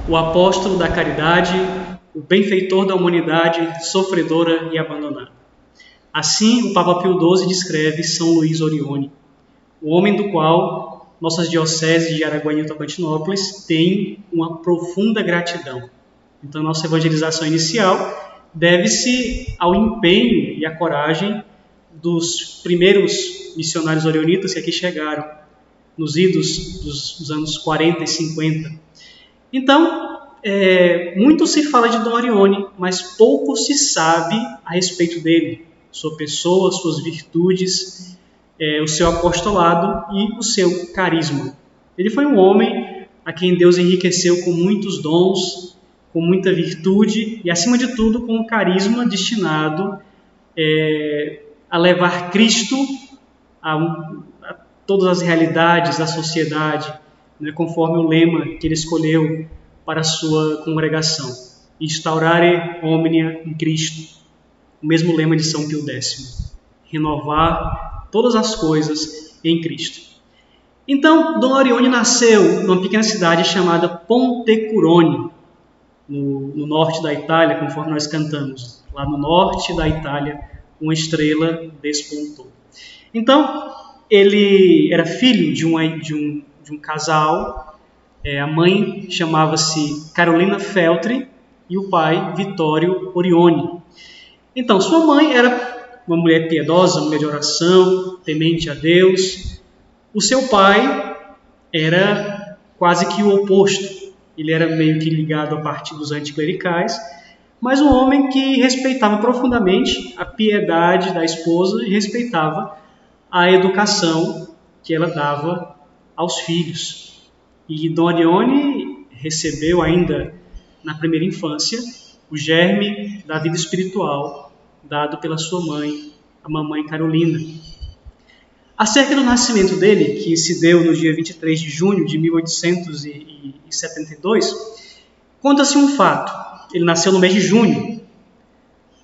o apóstolo da caridade, o benfeitor da humanidade sofredora e abandonada. Assim, o Papa Pio XII descreve São Luís Orione, o homem do qual nossas dioceses de Araguaína e Tocantinópolis têm uma profunda gratidão. Então, nossa evangelização inicial deve-se ao empenho e à coragem dos primeiros missionários orionitas que aqui chegaram, nos idos dos anos 40 e 50. Então, muito se fala de Dom Orione, mas pouco se sabe a respeito dele, sua pessoa, suas virtudes, o seu apostolado e o seu carisma. Ele foi um homem a quem Deus enriqueceu com muitos dons, com muita virtude e, acima de tudo, com um carisma destinado a levar Cristo a todas as realidades da sociedade, né, conforme o lema que ele escolheu para a sua congregação: Instaurare omnia in Cristo, o mesmo lema de São Pio X, renovar todas as coisas em Cristo. Então, Dom Orione nasceu numa pequena cidade chamada Pontecurone, no norte da Itália, conforme nós cantamos. Lá no norte da Itália, uma estrela despontou. Então, ele era filho de um casal. A mãe chamava-se Carolina Feltri e o pai Vittorio Orione. Então, sua mãe era uma mulher piedosa, uma mulher de oração, temente a Deus. O seu pai era quase que o oposto. Ele era meio que ligado a partidos anticlericais, mas um homem que respeitava profundamente a piedade da esposa e respeitava a educação que ela dava aos filhos. E Dom Orione recebeu ainda na primeira infância o germe da vida espiritual dado pela sua mãe, a mamãe Carolina. Acerca do nascimento dele, que se deu no dia 23 de junho de 1872, conta-se um fato. Ele nasceu no mês de junho.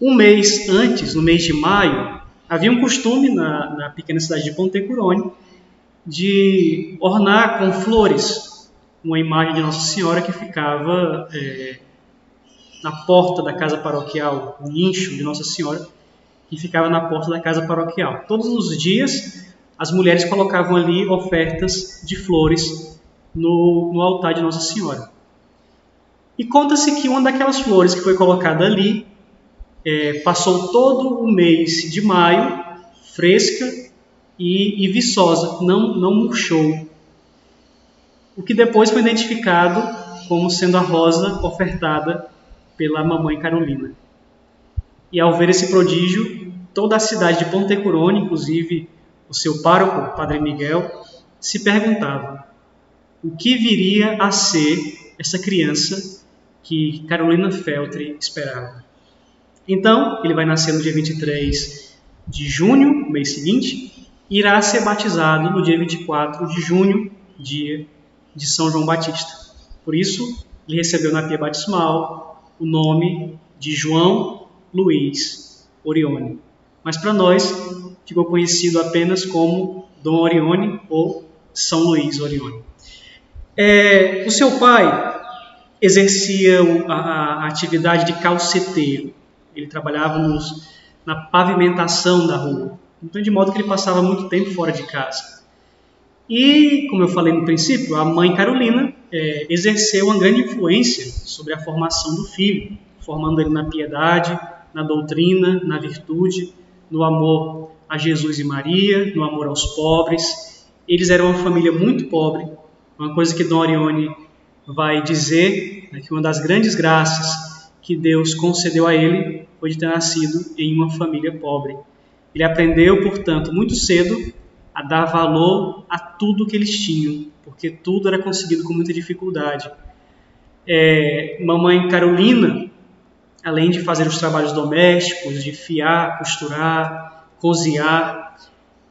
Um mês antes, no mês de maio, havia um costume na pequena cidade de Pontecurone de ornar com flores uma imagem de Nossa Senhora que ficava na porta da casa paroquial, o nicho de Nossa Senhora que ficava na porta da casa paroquial. Todos os dias as mulheres colocavam ali ofertas de flores no altar de Nossa Senhora. E conta-se que uma daquelas flores que foi colocada ali passou todo o mês de maio fresca e viçosa, não murchou. O que depois foi identificado como sendo a rosa ofertada pela mamãe Carolina. E ao ver esse prodígio, toda a cidade de Pontecurone, inclusive o seu pároco, Padre Miguel, se perguntava o que viria a ser essa criança que Carolina Feltri esperava. Então, ele vai nascer no dia 23 de junho, mês seguinte, e irá ser batizado no dia 24 de junho, dia de São João Batista. Por isso, ele recebeu na pia batismal o nome de João Luís Orione. Mas para nós, ficou conhecido apenas como Dom Orione ou São Luís Orione. O seu pai exercia a atividade de calceteiro. Ele trabalhava na pavimentação da rua. Então, de modo que ele passava muito tempo fora de casa. E, como eu falei no princípio, a mãe Carolina exerceu uma grande influência sobre a formação do filho, formando ele na piedade, na doutrina, na virtude, no amor a Jesus e Maria, no amor aos pobres. Eles eram uma família muito pobre. Uma coisa que Dom Orione vai dizer é que uma das grandes graças que Deus concedeu a ele foi de ter nascido em uma família pobre. Ele aprendeu, portanto, muito cedo a dar valor a tudo que eles tinham, porque tudo era conseguido com muita dificuldade. Mamãe Carolina, além de fazer os trabalhos domésticos, de fiar, costurar, cozinhar,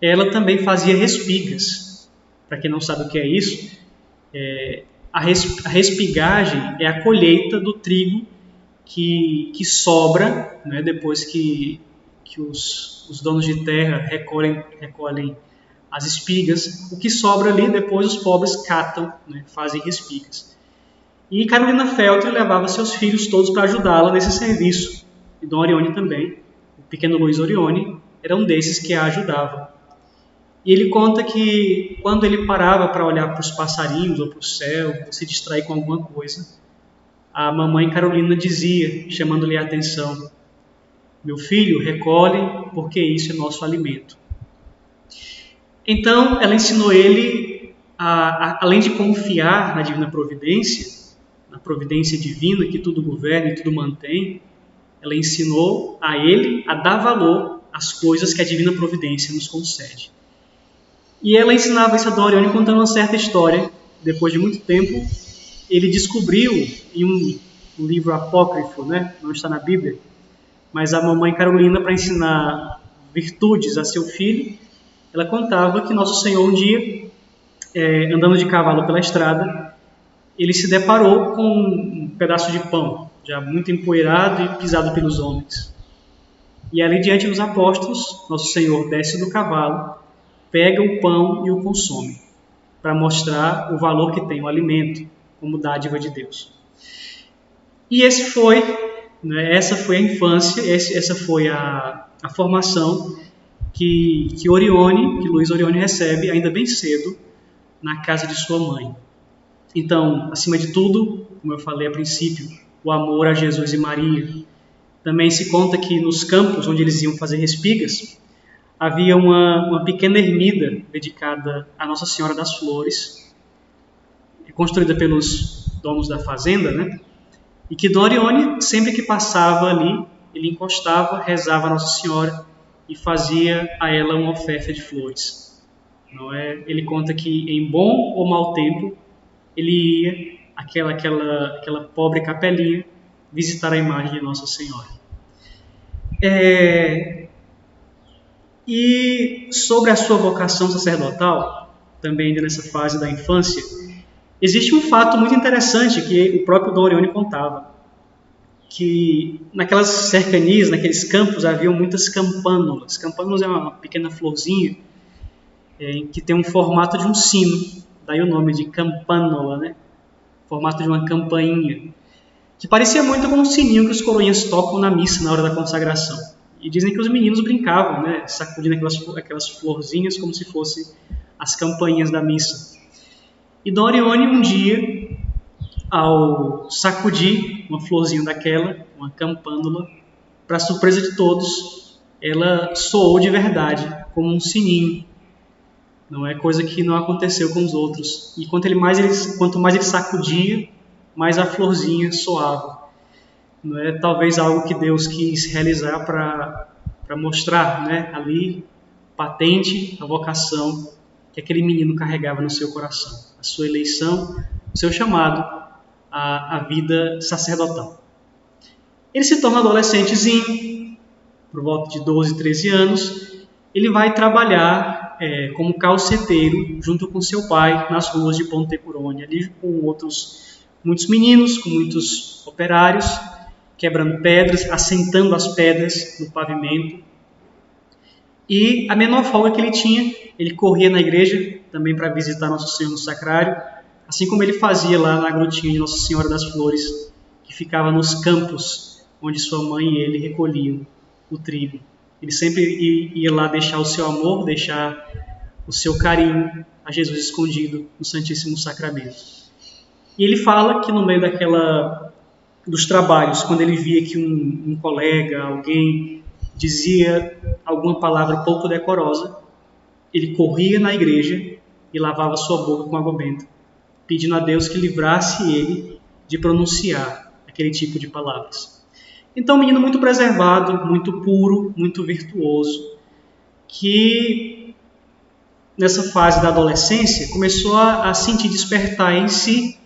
ela também fazia respigas. Para quem não sabe o que é isso, a respigagem é a colheita do trigo que sobra, né, depois que os donos de terra recolhem as espigas. O que sobra ali, depois os pobres catam, né, fazem respigas. E Carolina Feltri levava seus filhos todos para ajudá-la nesse serviço. E Dom Orione também, o pequeno Luiz Orione, era um desses que a ajudava. E ele conta que quando ele parava para olhar para os passarinhos ou para o céu, ou se distrair com alguma coisa, a mamãe Carolina dizia, chamando-lhe a atenção: meu filho, recolhe, porque isso é nosso alimento. Então, ela ensinou ele, além de confiar na divina providência, na providência divina que tudo governa e tudo mantém, ela ensinou a ele a dar valor às coisas que a divina providência nos concede. E ela ensinava isso a Dom Orione contando uma certa história. Depois de muito tempo, ele descobriu em um livro apócrifo, né? Não está na Bíblia, mas a mamãe Carolina, para ensinar virtudes a seu filho, ela contava que Nosso Senhor um dia, andando de cavalo pela estrada, ele se deparou com um pedaço de pão, já muito empoeirado e pisado pelos homens. E ali diante dos apóstolos, Nosso Senhor desce do cavalo, pega o pão e o consome, para mostrar o valor que tem o alimento, como dádiva de Deus. E essa foi a infância, essa foi a formação que Luiz Orione recebe ainda bem cedo na casa de sua mãe. Então, acima de tudo, como eu falei a princípio, o amor a Jesus e Maria. Também se conta que nos campos onde eles iam fazer espigas, havia uma pequena ermida dedicada a Nossa Senhora das Flores, construída pelos donos da fazenda, né? E que Dom Orione, sempre que passava ali, ele encostava, rezava a Nossa Senhora e fazia a ela uma oferta de flores. Não é? Ele conta que em bom ou mau tempo, ele ia àquela pobre capelinha visitar a imagem de Nossa Senhora. E sobre a sua vocação sacerdotal, também ainda nessa fase da infância, existe um fato muito interessante que o próprio Dom Orione contava, que naquelas cercanias, naqueles campos, haviam muitas campânulas. Campânulas é uma pequena florzinha que tem um formato de um sino, daí o nome de campânula, né? Formato de uma campainha, que parecia muito com um sininho que os coroinhas tocam na missa na hora da consagração. E dizem que os meninos brincavam, né? Sacudindo aquelas florzinhas como se fossem as campainhas da missa. E Dom Orione, um dia, ao sacudir uma florzinha daquela, uma campânula, para surpresa de todos, ela soou de verdade, como um sininho. Não é coisa que não aconteceu com os outros. E quanto mais ele sacudia, mais a florzinha soava. Não é talvez algo que Deus quis realizar para mostrar, né, ali, patente, a vocação que aquele menino carregava no seu coração, a sua eleição, o seu chamado à vida sacerdotal. Ele se torna adolescentezinho, por volta de 12, 13 anos, ele vai trabalhar como calceteiro junto com seu pai nas ruas de Pontecurone, ali com muitos meninos, com muitos operários, quebrando pedras, assentando as pedras no pavimento. E a menor folga que ele tinha, ele corria na igreja também para visitar Nosso Senhor no Sacrário, assim como ele fazia lá na grutinha de Nossa Senhora das Flores, que ficava nos campos onde sua mãe e ele recolhiam o trigo. Ele sempre ia lá deixar o seu amor, deixar o seu carinho a Jesus escondido no Santíssimo Sacramento. E ele fala que no meio dos trabalhos, quando ele via que um colega, alguém, dizia alguma palavra pouco decorosa, ele corria na igreja e lavava sua boca com água benta, pedindo a Deus que livrasse ele de pronunciar aquele tipo de palavras. Então, um menino muito preservado, muito puro, muito virtuoso, que nessa fase da adolescência começou a sentir despertar em si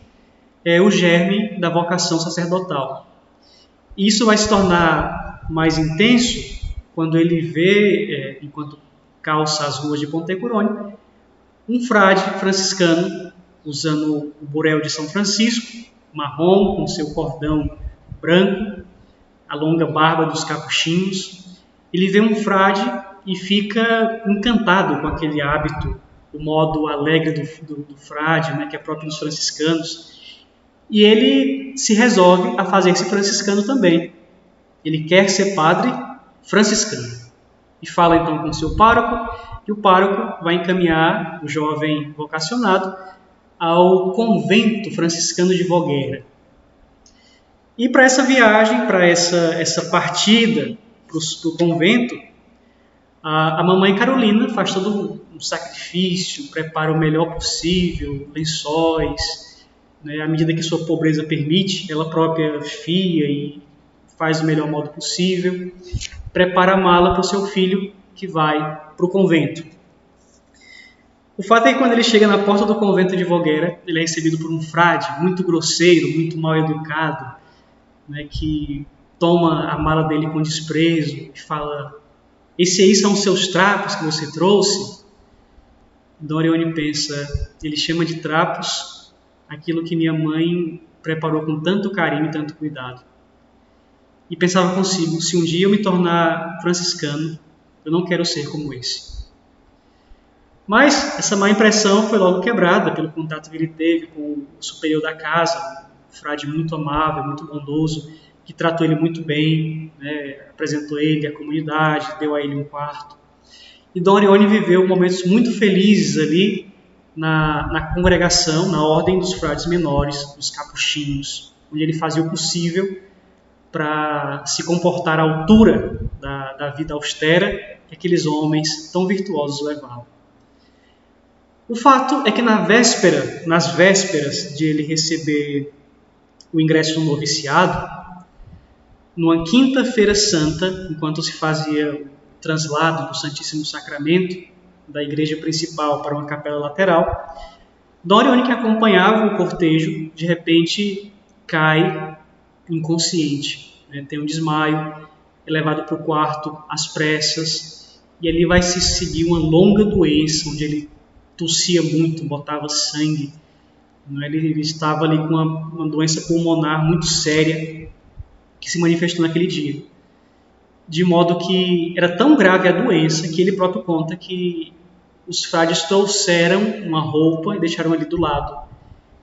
o germe da vocação sacerdotal. E isso vai se tornar mais intenso quando ele vê, enquanto calça as ruas de Pontecurone, um frade franciscano usando o burel de São Francisco, marrom, com seu cordão branco, a longa barba dos capuchinhos. Ele vê um frade e fica encantado com aquele hábito, o modo alegre do frade, né, que é próprio dos franciscanos. E ele se resolve a fazer-se franciscano também. Ele quer ser padre franciscano. E fala então com o seu pároco, e o pároco vai encaminhar o jovem vocacionado ao convento franciscano de Voguera. E para essa viagem, para essa partida para o convento, a mamãe Carolina faz todo um sacrifício, prepara o melhor possível, lençóis, né, à medida que sua pobreza permite, ela própria fia e faz o melhor modo possível, prepara a mala para o seu filho que vai para o convento. O fato é que quando ele chega na porta do convento de Voguera, ele é recebido por um frade muito grosseiro, muito mal educado, né, que toma a mala dele com desprezo e fala: "Esse aí são os seus trapos que você trouxe?" Dom Orione pensa: ele chama de trapos aquilo que minha mãe preparou com tanto carinho e tanto cuidado. E pensava consigo: se um dia eu me tornar franciscano, eu não quero ser como esse. Mas essa má impressão foi logo quebrada pelo contato que ele teve com o superior da casa, um frade muito amável, muito bondoso, que tratou ele muito bem, né, apresentou ele à comunidade, deu a ele um quarto. E Dom Orione viveu momentos muito felizes ali na congregação, na ordem dos frades menores, dos capuchinhos, onde ele fazia o possível para se comportar à altura da vida austera que aqueles homens tão virtuosos levavam. O fato é que nas vésperas de ele receber o ingresso no noviciado, numa quinta-feira santa, enquanto se fazia o translado do Santíssimo Sacramento da igreja principal para uma capela lateral, Dom Orione, que acompanhava o cortejo, de repente cai inconsciente, né? Tem um desmaio, é levado para o quarto às pressas, e ali vai se seguir uma longa doença, onde ele tossia muito, botava sangue. Ele estava ali com uma doença pulmonar muito séria que se manifestou naquele dia. De modo que era tão grave a doença que ele próprio conta que os frades trouxeram uma roupa e deixaram ali do lado,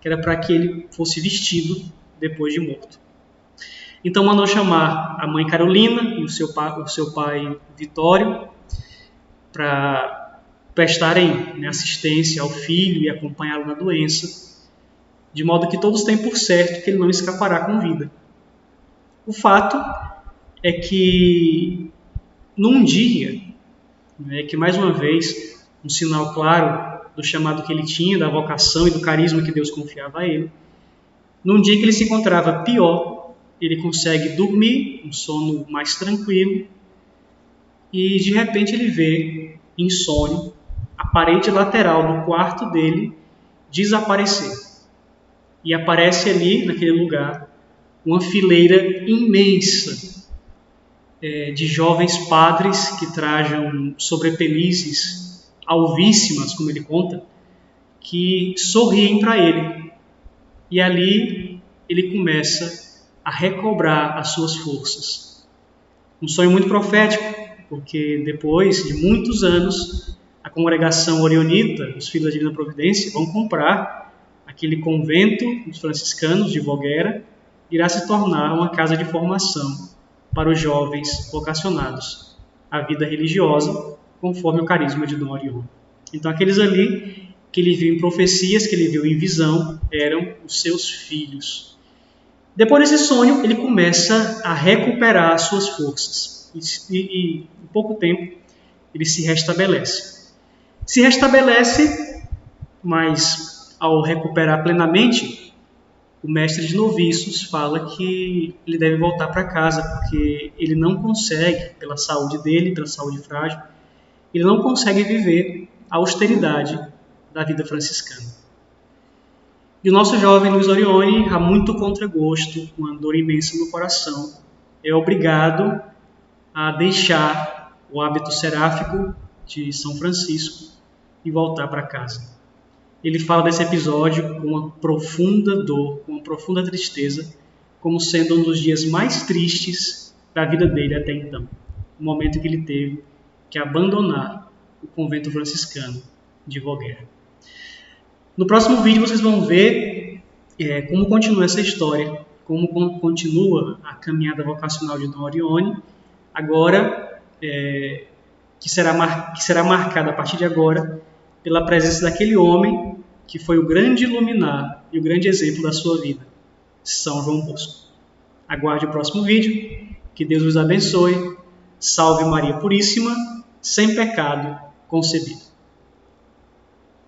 que era para que ele fosse vestido depois de morto. Então mandou chamar a mãe Carolina e o seu pai Vitório para prestarem, né, assistência ao filho e acompanhá-lo na doença, de modo que todos têm por certo que ele não escapará com vida. O fato é que, num dia, né, que mais uma vez, um sinal claro do chamado que ele tinha, da vocação e do carisma que Deus confiava a ele, num dia que ele se encontrava pior, ele consegue dormir, um sono mais tranquilo, e de repente ele vê, em sonho, a parede lateral do quarto dele desaparecer. E aparece ali, naquele lugar, uma fileira imensa de jovens padres que trajam sobrepelizes alvíssimas, como ele conta, que sorriem para ele. E ali ele começa a recobrar as suas forças. Um sonho muito profético, porque depois de muitos anos, a congregação orionita, os Filhos da Divina Providência, vão comprar aquele convento dos franciscanos de Voguera, irá se tornar uma casa de formação para os jovens vocacionados à vida religiosa, conforme o carisma de Dom Orione. Então, aqueles ali que ele viu em profecias, que ele viu em visão, eram os seus filhos. Depois desse sonho, ele começa a recuperar as suas forças. E em pouco tempo, ele se restabelece. Se restabelece, mas ao recuperar plenamente, o mestre de noviços fala que ele deve voltar para casa, porque ele não consegue, pela saúde dele, pela saúde frágil, ele não consegue viver a austeridade da vida franciscana. E o nosso jovem Luiz Orione, a muito contragosto, com uma dor imensa no coração, é obrigado a deixar o hábito seráfico de São Francisco e voltar para casa. Ele fala desse episódio com uma profunda dor, com uma profunda tristeza, como sendo um dos dias mais tristes da vida dele até então. O momento que ele teve que abandonar o convento franciscano de Voguera. No próximo vídeo vocês vão ver como continua essa história, como continua a caminhada vocacional de Dom Orione, agora que será marcada a partir de agora pela presença daquele homem que foi o grande iluminar e o grande exemplo da sua vida, São João Bosco. Aguarde o próximo vídeo, que Deus os abençoe, salve Maria Puríssima, sem pecado concebido.